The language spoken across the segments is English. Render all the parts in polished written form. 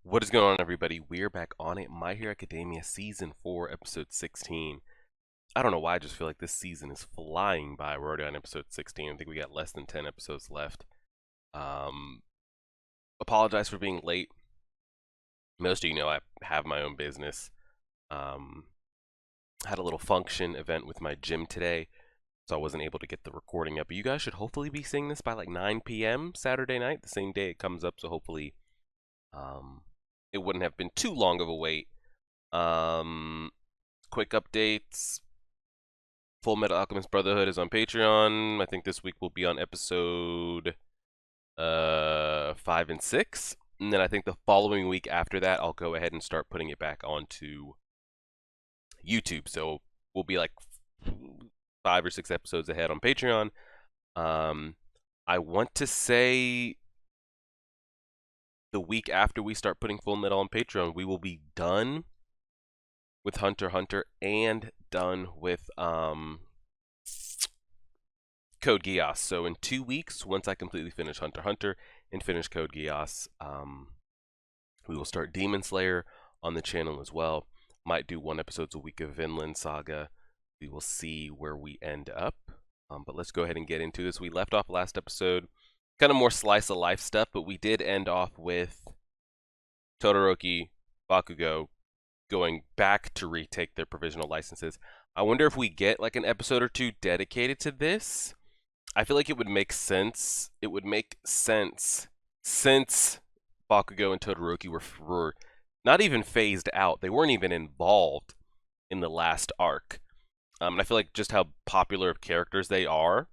What is going on, everybody? We're back on it. My Hero Academia Season 4, Episode 16. I don't know why, I just feel like this season is flying by. We're already on Episode 16. I think we got less than 10 episodes left. Um, Apologize for being late. Most of you know I have my own business. Um, had a little function event with my gym today, so I wasn't able to get the recording up. But you guys should hopefully be seeing this by like 9 p.m. Saturday night, the same day it comes up, so hopefully um, it wouldn't have been too long of a wait. Um, Quick updates. Full Metal Alchemist Brotherhood is on Patreon. I think this week we'll be on episode 5 and 6. And then I think the following week after that, I'll go ahead and start putting it back onto YouTube. So we'll be like 5 or 6 episodes ahead on Patreon. I want to say the week after we start putting Full Metal on Patreon, we will be done with Hunter x Hunter and done with Code Geass. So in 2 weeks, once I completely finish Hunter x Hunter and finish Code Geass, we will start Demon Slayer on the channel as well. Might do 1 episode a week of Vinland Saga. We will see where we end up. But let's go ahead and get into this. We left off last episode, kind of more slice of life stuff, but we did end off with Todoroki, Bakugo going back to retake their provisional licenses. I wonder if we get like an episode or 2 dedicated to this. I feel like it would make sense. It would make sense since Bakugo and Todoroki were not even phased out. They weren't even involved in the last arc. And I feel like just how popular of characters they are.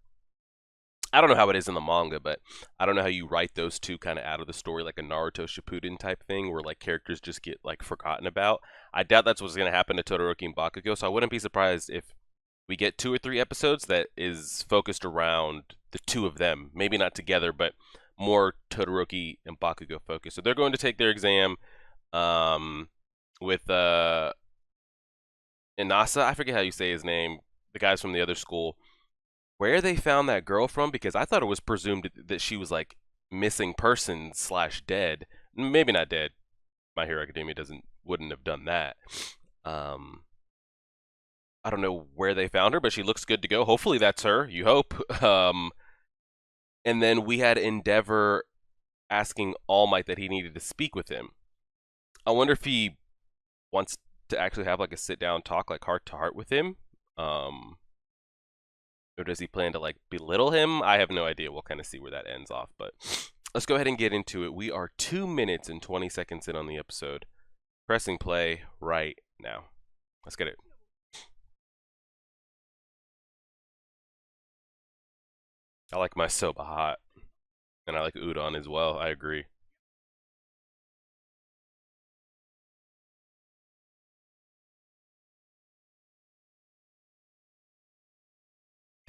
I don't know how it is in the manga, but I don't know how you write those two kind of out of the story, like a Naruto Shippuden type thing, where like characters just get like forgotten about. I doubt that's what's going to happen to Todoroki and Bakugo, so I wouldn't be surprised if we get 2 or 3 episodes that is focused around the two of them. Maybe not together, but more Todoroki and Bakugo focused. So they're going to take their exam with Inasa. I forget how you say his name. The guys from the other school. Where they found that girl from? Because I thought it was presumed that she was like missing person / dead. Maybe not dead. My Hero Academia wouldn't have done that. Um, I don't know where they found her, but she looks good to go. Hopefully that's her. You hope. And then we had Endeavor asking All Might that he needed to speak with him. I wonder if he wants to actually have like a sit down talk, like heart to heart with him. Or does he plan to like belittle him? I have no idea. We'll kind of see where that ends off. But let's go ahead and get into it. We are 2 minutes and 20 seconds in on the episode. Pressing play right now. Let's get it. I like my soba hot. And I like udon as well. I agree.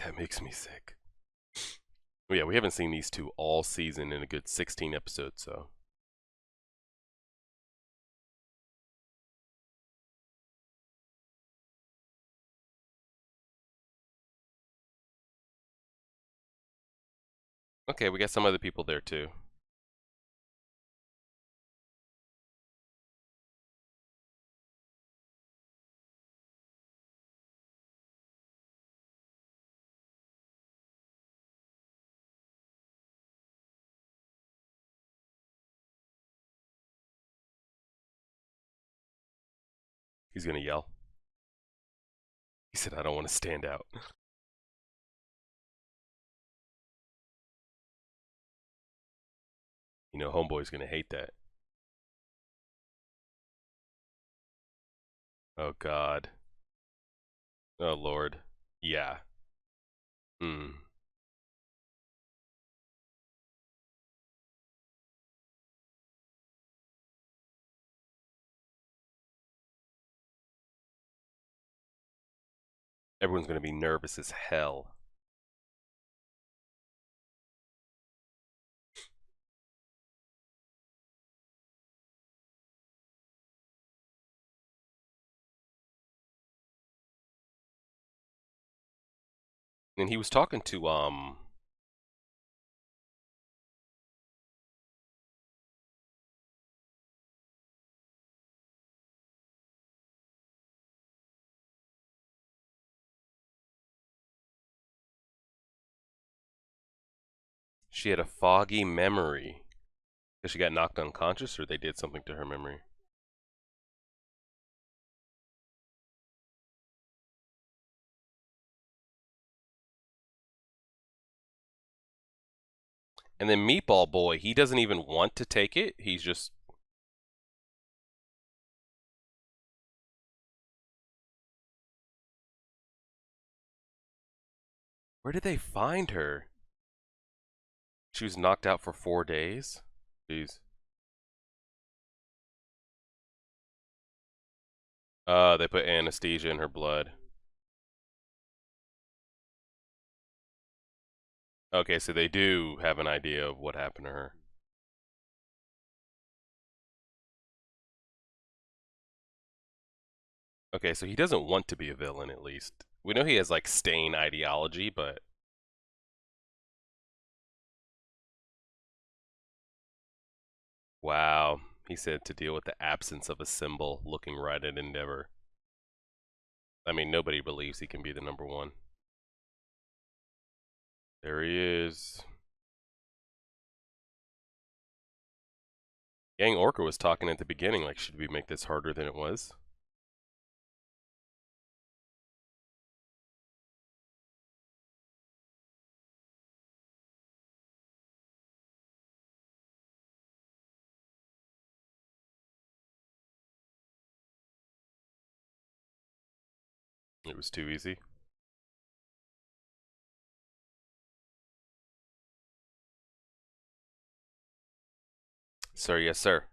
That makes me sick. Well, yeah, we haven't seen these two all season in a good 16 episodes, so. Okay, we got some other people there too. He's gonna yell. He said, I don't want to stand out. You know, Homeboy's gonna hate that. Oh, God. Oh, Lord. Yeah. Hmm. Everyone's gonna be nervous as hell. And he was talking to, She had a foggy memory. Because she got knocked unconscious, or they did something to her memory? And then Meatball Boy, he doesn't even want to take it. He's just... Where did they find her? She was knocked out for 4 days? Jeez. They put anesthesia in her blood. Okay, so they do have an idea of what happened to her. Okay, so he doesn't want to be a villain, at least. We know he has, like, stain ideology, but... Wow. He said to deal with the absence of a symbol, looking right at Endeavor. I mean, nobody believes he can be the number one. There he is. Gang Orca was talking at the beginning, like, should we make this harder than it was? It was too easy. Sir, yes, sir.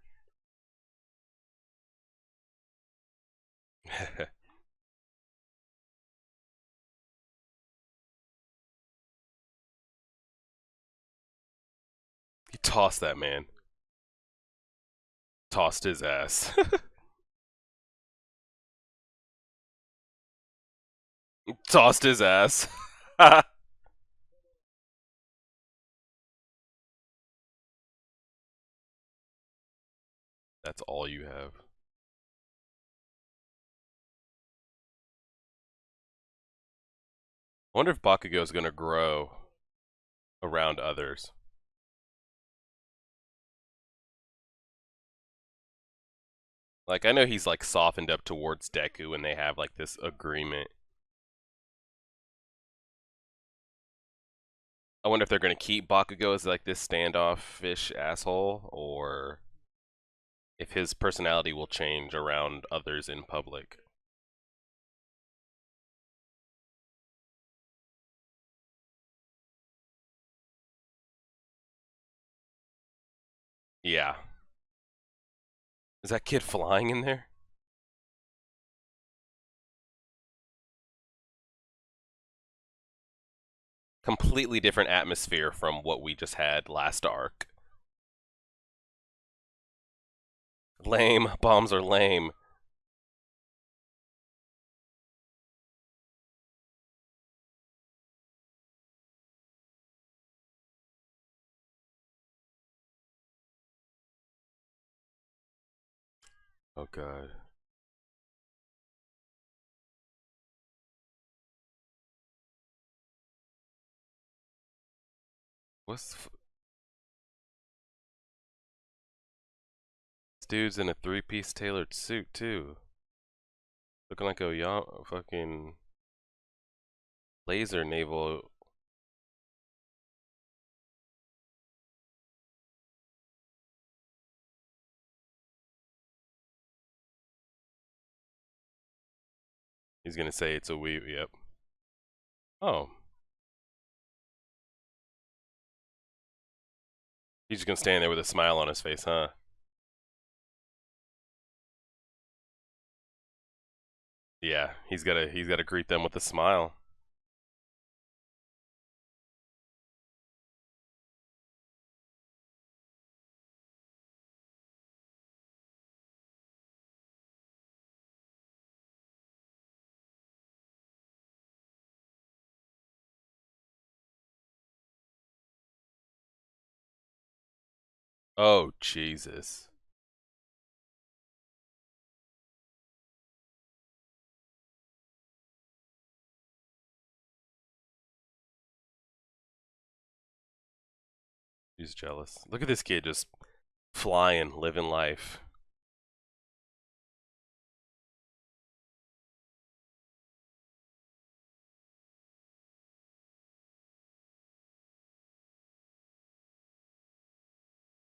He tossed that man. Tossed his ass. Tossed his ass. That's all you have. I wonder if Bakugo's gonna grow around others. Like, I know he's, like, softened up towards Deku and they have, like, this agreement. I wonder if they're gonna keep Bakugo as, like, this standoffish asshole, or if his personality will change around others in public. Yeah. Is that kid flying in there? Completely different atmosphere from what we just had last arc. Lame. Bombs are lame. Oh god. What's this dude's in a three-piece tailored suit too. Looking like a young fucking laser naval. He's gonna say it's a we. Yep. Oh. He's just gonna stand there with a smile on his face, huh? Yeah, he's gotta greet them with a smile. Oh Jesus. He's jealous. Look at this kid just flying, living life.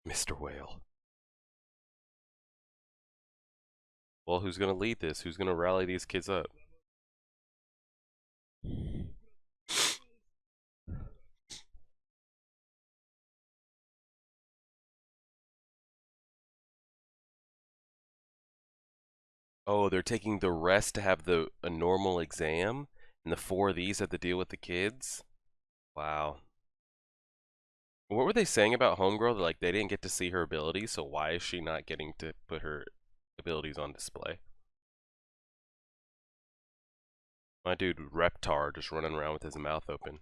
Mr. Whale. Well, who's gonna lead this? Who's gonna rally these kids up? Oh, they're taking the rest to have a normal exam, and the four of these have to deal with the kids? Wow. What were they saying about Homegirl? Like, they didn't get to see her abilities, so why is she not getting to put her abilities on display? My dude, Reptar, just running around with his mouth open.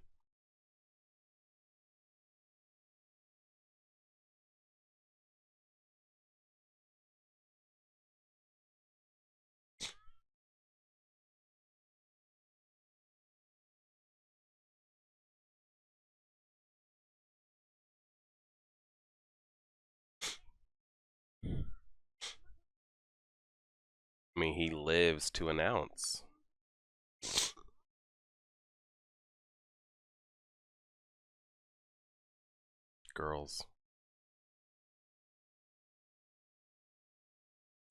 I mean, he lives to announce. Girls.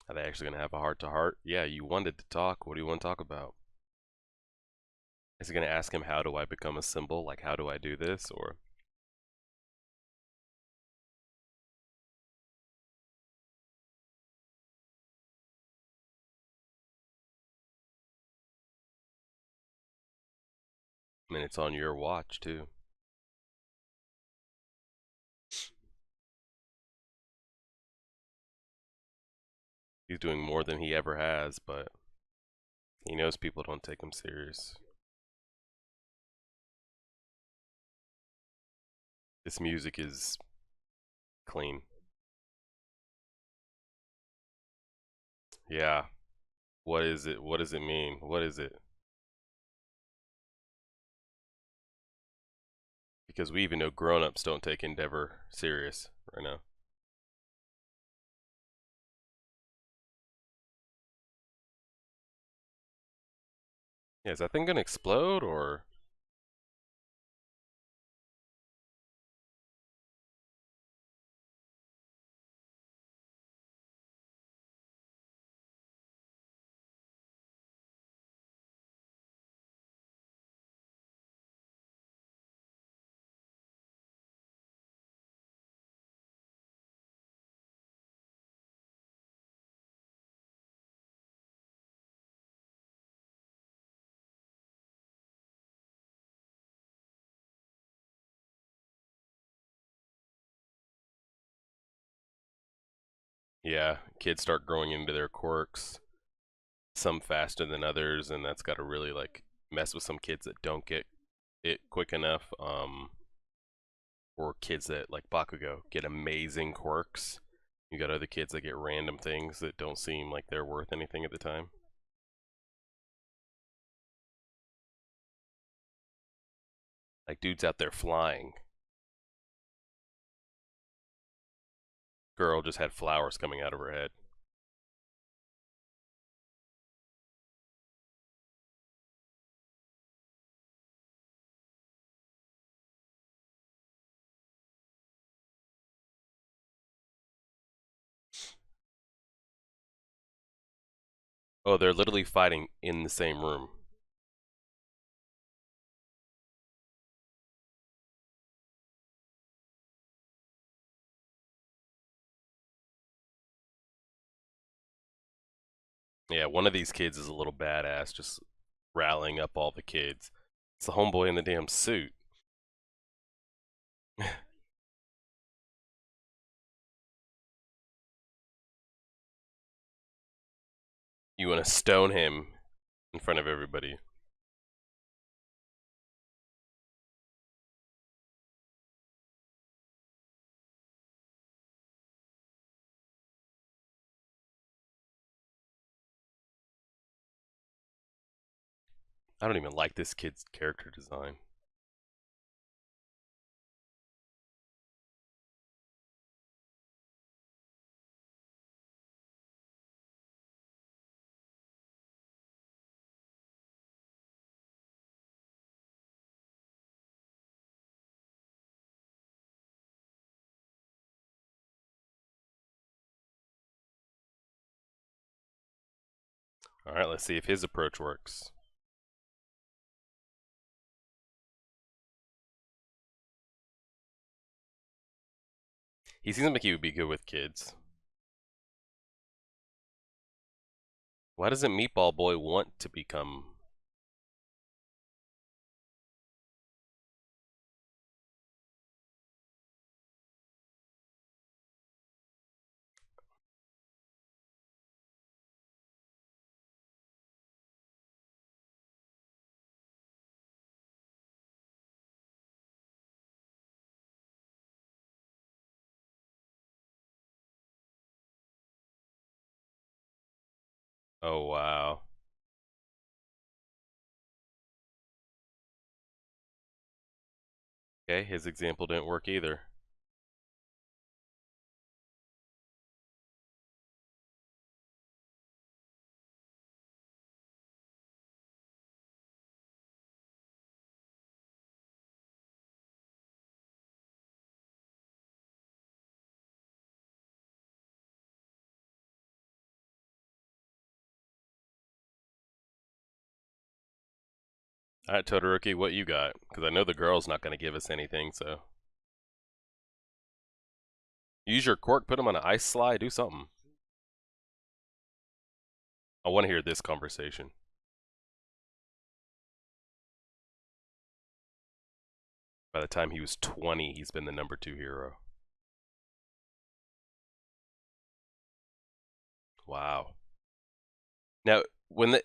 Are they actually going to have a heart-to-heart? Yeah, you wanted to talk. What do you want to talk about? Is he going to ask him, how do I become a symbol? Like, how do I do this? Or... I mean, it's on your watch, too. He's doing more than he ever has, but he knows people don't take him serious. This music is clean. Yeah. What is it? What does it mean? What is it? Because we even know grown-ups don't take Endeavor serious right now. Yeah, is that thing gonna explode or... Yeah, kids start growing into their quirks, some faster than others, and that's got to really like mess with some kids that don't get it quick enough. Or kids that like Bakugo get amazing quirks. You got other kids that get random things that don't seem like they're worth anything at the time. Like dude's out there flying. Girl just had flowers coming out of her head. Oh, they're literally fighting in the same room. Yeah, one of these kids is a little badass, just rallying up all the kids. It's the homeboy in the damn suit. You want to stone him in front of everybody. I don't even like this kid's character design. Alright, let's see if his approach works. He seems like he would be good with kids. Why doesn't Meatball Boy want to become... Oh, wow. Okay, his example didn't work either. Alright, Todoroki, what you got? Because I know the girl's not going to give us anything, so... Use your quirk, put him on an ice slide, do something. I want to hear this conversation. By the time he was 20, he's been the #2 hero. Wow. Now,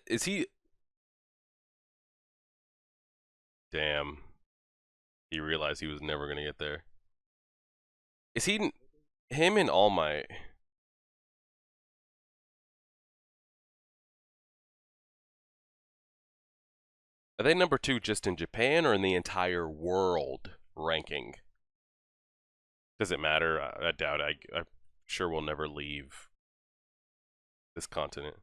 is he... Damn. He realized he was never going to get there. Is he... Him and All Might... Are they #2 just in Japan or in the entire world ranking? Does it matter? I doubt it. I'm sure we'll never leave this continent.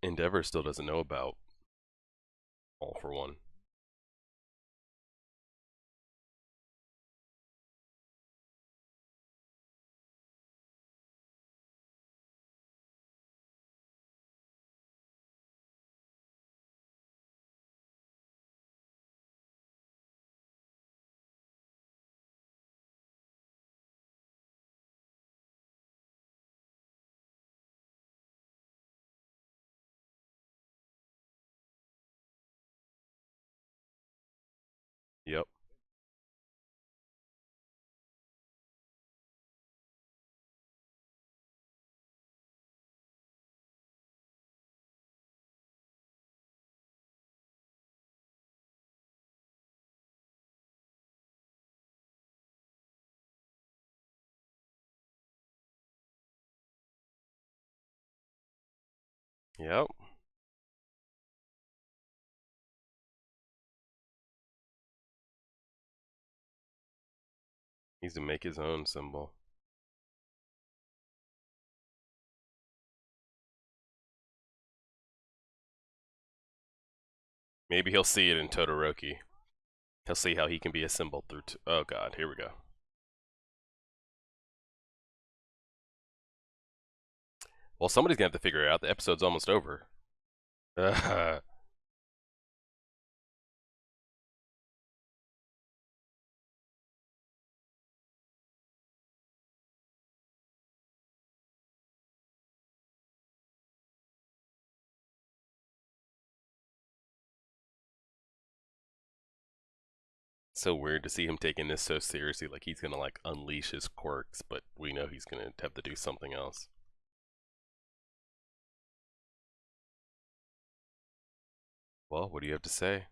Endeavor still doesn't know about All for One. Yep. Yep. He's to make his own symbol. Maybe he'll see it in Todoroki. He'll see how he can be a symbol through... Oh god, here we go. Well, somebody's gonna have to figure it out. The episode's almost over. So weird to see him taking this so seriously, like he's gonna like unleash his quirks, but we know he's gonna have to do something else. Well, what do you have to say?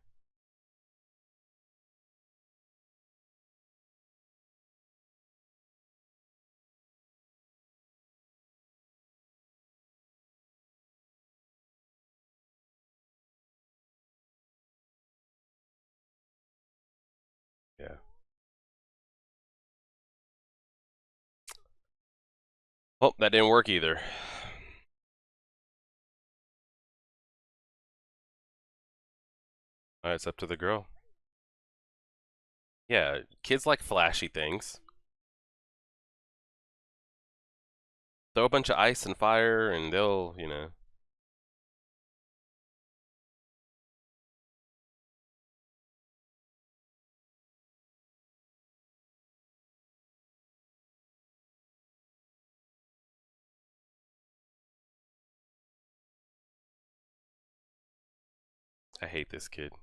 Yeah. Oh, that didn't work either. Alright, it's up to the girl. Yeah, kids like flashy things. Throw a bunch of ice and fire and they'll, you know. I hate this kid.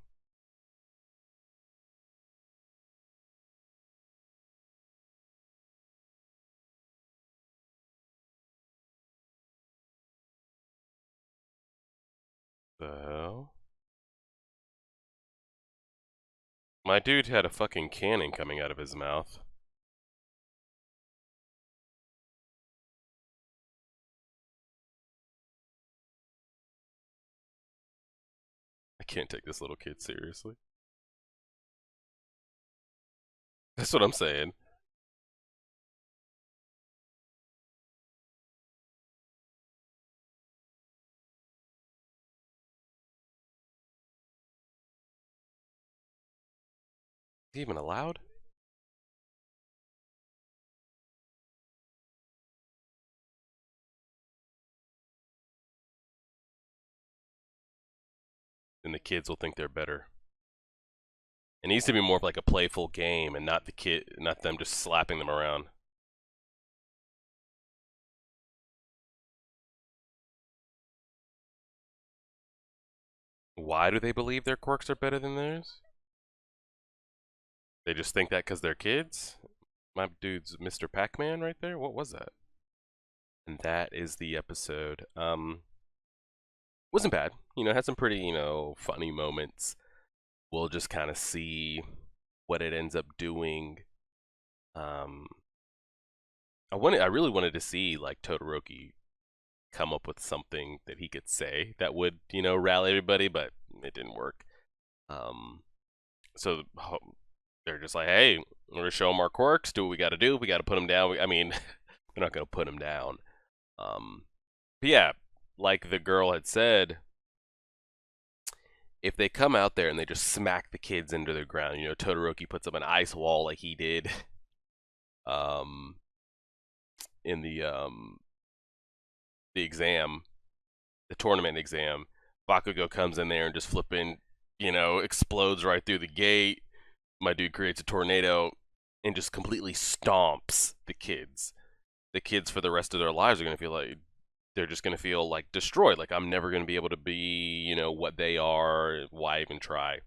The hell? My dude had a fucking cannon coming out of his mouth. I can't take this little kid seriously. That's what I'm saying. Is he even allowed? Then the kids will think they're better. It needs to be more of like a playful game and not the kid, not them just slapping them around. Why do they believe their quirks are better than theirs? They just think that because they're kids? My dude's Mr. Pac-Man right there? What was that? And that is the episode. Wasn't bad. You know, had some pretty, you know, funny moments. We'll just kind of see what it ends up doing. I really wanted to see like Todoroki come up with something that he could say that would, you know, rally everybody, but it didn't work. So they're just like, hey, we're gonna show them our quirks. Do what we got to do. We got to put them down. I mean, they're not gonna put them down. But yeah, like the girl had said, if they come out there and they just smack the kids into the ground, you know, Todoroki puts up an ice wall like he did, in the exam, the tournament exam. Bakugo comes in there and just flipping, you know, explodes right through the gate. My dude creates a tornado and just completely stomps the kids. The kids for the rest of their lives are gonna feel like they're just gonna feel like destroyed. Like I'm never gonna be able to be, you know, what they are. Why even try?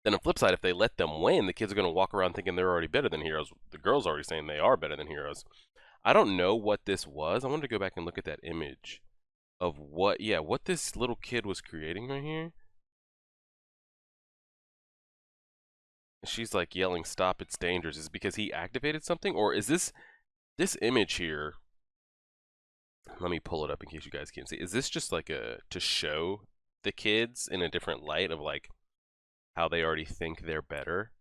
Then on the flip side, if they let them win, the kids are gonna walk around thinking they're already better than heroes. The girl's already saying they are better than heroes. I don't know what this was. I wanted to go back and look at that image of what, yeah, what this little kid was creating right here. She's like yelling, "Stop! It's dangerous." Is it because he activated something, or is this image here? Let me pull it up in case you guys can't see. Is this just like a to show the kids in a different light of like how they already think they're better,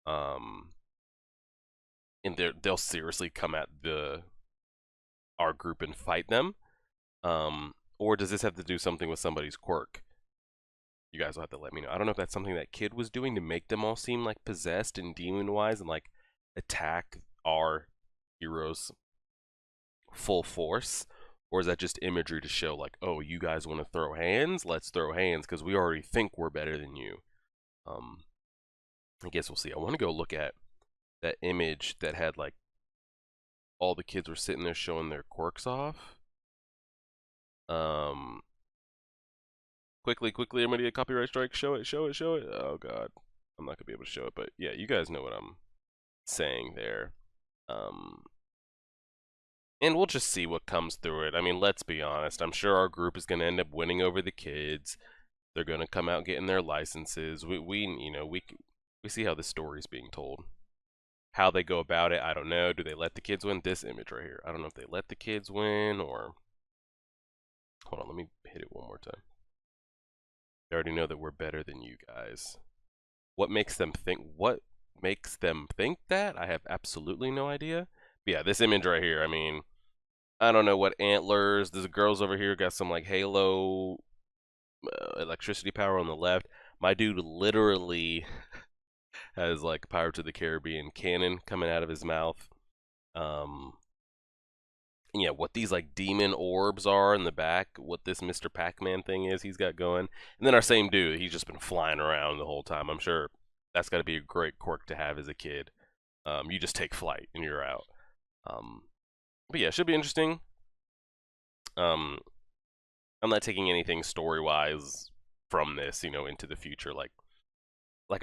um, and they'll seriously come at our group and fight them, or does this have to do something with somebody's quirk? You guys will have to let me know. I don't know if that's something that kid was doing to make them all seem like possessed and demon-wise and like attack our heroes full force, or is that just imagery to show like, oh, you guys want to throw hands? Let's throw hands because we already think we're better than you. I guess we'll see. I want to go look at that image that had like all the kids were sitting there showing their quirks off. Quickly, I'm gonna get a copyright strike. Show it. Oh god, I'm not gonna be able to show it, but yeah, you guys know what I'm saying there. And we'll just see what comes through it. I mean, let's be honest. I'm sure our group is gonna end up winning over the kids. They're gonna come out getting their licenses. We see how the story's being told. How they go about it, I don't know. Do they let the kids win? This image right here. I don't know if they let the kids win or. Hold on, let me hit it one more time. They already know that we're better than you guys. What makes them think that? I have absolutely no idea. But yeah, this image right here, I mean, I don't know what antlers. There's girls over here got some like Halo electricity power on the left. My dude literally has like Pirates of the Caribbean cannon coming out of his mouth. Um, and yeah, what these like demon orbs are in the back, what this Mr. Pac-Man thing is he's got going. And then our same dude, he's just been flying around the whole time. I'm sure that's got to be a great quirk to have as a kid. You just take flight and you're out. Um, but yeah, should be interesting. Um, I'm not taking anything story-wise from this, into the future. Like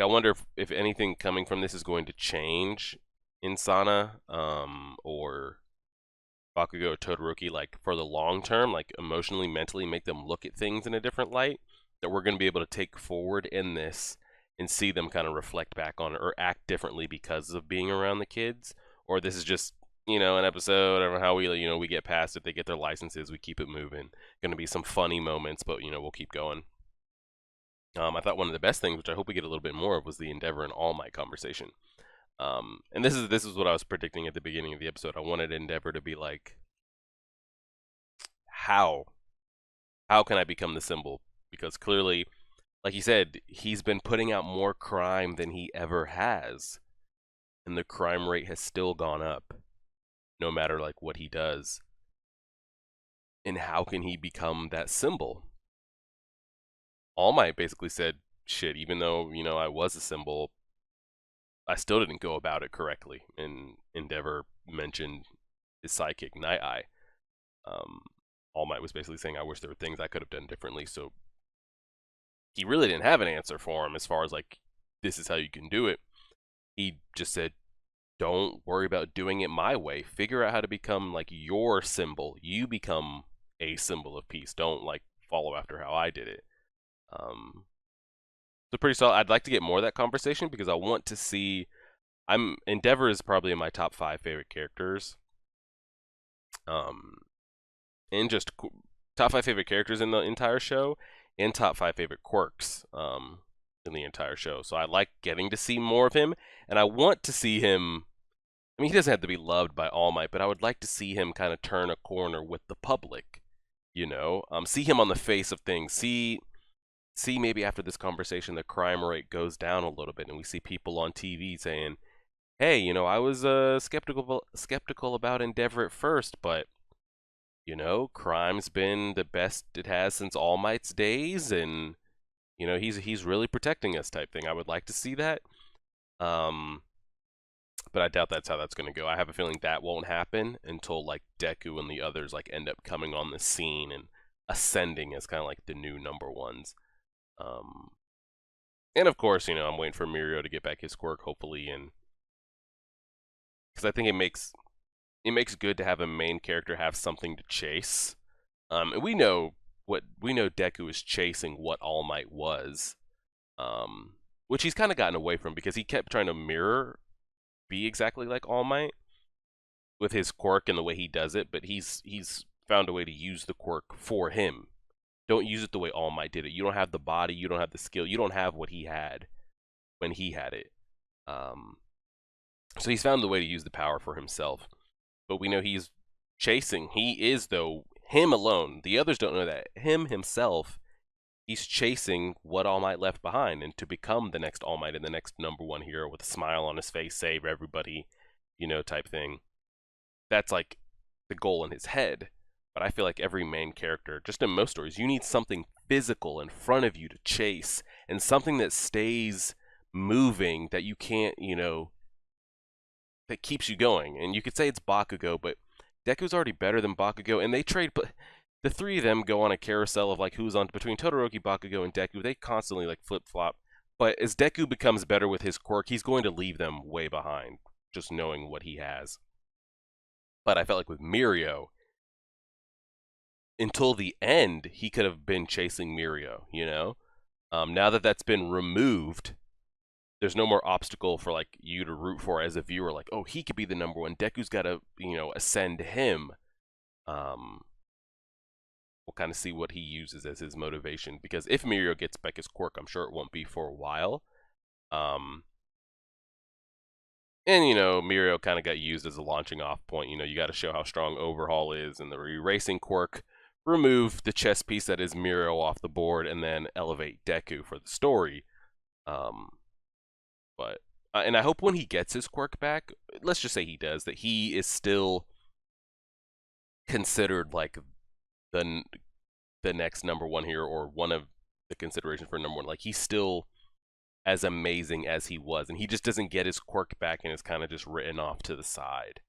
I wonder if anything coming from this is going to change in Sana, or Bakugo or Todoroki, like for the long term, like emotionally, mentally, make them look at things in a different light that we're going to be able to take forward in this and see them kind of reflect back on it or act differently because of being around the kids, or this is just an episode of how we get past it. They get their licenses, we keep it moving. Going to be some funny moments, but we'll keep going. I thought one of the best things, which I hope we get a little bit more of, was the Endeavor and All Might conversation. And this is what I was predicting at the beginning of the episode. I wanted Endeavor to be like, how can I become the symbol? Because clearly, like he said, he's been putting out more crime than he ever has, and the crime rate has still gone up, no matter like what he does. And how can he become that symbol? All Might basically said, shit, even though, I was a symbol, I still didn't go about it correctly. And Endeavor mentioned his sidekick, Night Eye. All Might was basically saying, I wish there were things I could have done differently. So he really didn't have an answer for him as far as like, this is how you can do it. He just said, don't worry about doing it my way. Figure out how to become like your symbol. You become a symbol of peace. Don't like follow after how I did it. So pretty solid. I'd like to get more of that conversation because I want to see. Endeavor is probably in my top 5 favorite characters. And just top 5 favorite characters in the entire show, and top 5 favorite quirks. In the entire show. So I like getting to see more of him, and I want to see him. I mean, he doesn't have to be loved by All Might, but I would like to see him kind of turn a corner with the public. See him on the face of things. See maybe after this conversation the crime rate goes down a little bit, and we see people on TV saying, "Hey, I was skeptical about Endeavor at first, but crime's been the best it has since All Might's days, and he's really protecting us," type thing. I would like to see that. But I doubt that's how that's going to go. I have a feeling that won't happen until like Deku and the others like end up coming on the scene and ascending as kind of like the new number ones. And of course, I'm waiting for Mirio to get back his quirk, hopefully, and because I think it makes good to have a main character have something to chase. And we know Deku is chasing what All Might was, which he's kind of gotten away from because he kept trying to be exactly like All Might with his quirk and the way he does it, but he's found a way to use the quirk for him. Don't use it the way All Might did it. You don't have the body, you don't have the skill, you don't have what he had when he had it. So he's found the way to use the power for himself. But we know he's chasing. He is, though, him alone. The others don't know that. Him himself, he's chasing what All Might left behind, and to become the next All Might and the next number one hero with a smile on his face, save everybody, type thing. That's like the goal in his head. But I feel like every main character, just in most stories, you need something physical in front of you to chase, and something that stays moving that you can't, that keeps you going. And you could say it's Bakugo, but Deku's already better than Bakugo, and they trade. But the three of them go on a carousel of like who's on between Todoroki, Bakugo, and Deku. They constantly like flip flop. But as Deku becomes better with his quirk, he's going to leave them way behind, just knowing what he has. But I felt like with Mirio, until the end, he could have been chasing Mirio. Now that that's been removed, there's no more obstacle for like you to root for as a viewer. Like, oh, he could be the number one. Deku's got to, ascend him. We'll kind of see what he uses as his motivation. Because if Mirio gets back his quirk, I'm sure it won't be for a while. And, you know, Muriel kind of got used as a launching off point. You know, you got to show how strong Overhaul is, and the erasing quirk, remove the chess piece that is Muriel off the board, and then elevate Deku for the story. Um, but and I hope when he gets his quirk back, let's just say he does, that he is still considered like the next number one here, or one of the considerations for number one. Like, he's still as amazing as he was, and he just doesn't get his quirk back and is kind of just written off to the side.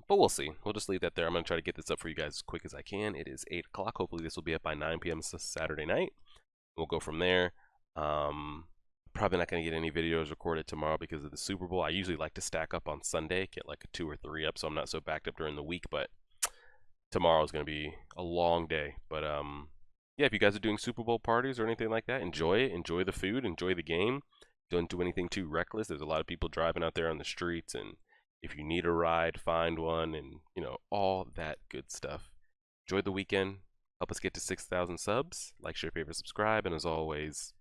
But we'll see. We'll just leave that there. I'm going to try to get this up for you guys as quick as I can. It is 8 o'clock. Hopefully this will be up by 9 p.m. Saturday night. We'll go from there. Probably not going to get any videos recorded tomorrow because of the Super Bowl. I usually like to stack up on Sunday, get like a 2 or 3 up, so I'm not so backed up during the week. But tomorrow is going to be a long day. But yeah, if you guys are doing Super Bowl parties or anything like that, enjoy it. Enjoy the food. Enjoy the game. Don't do anything too reckless. There's a lot of people driving out there on the streets, and if you need a ride, find one, and, you know, all that good stuff. Enjoy the weekend. Help us get to 6,000 subs. Like, share, favorite, subscribe, and as always,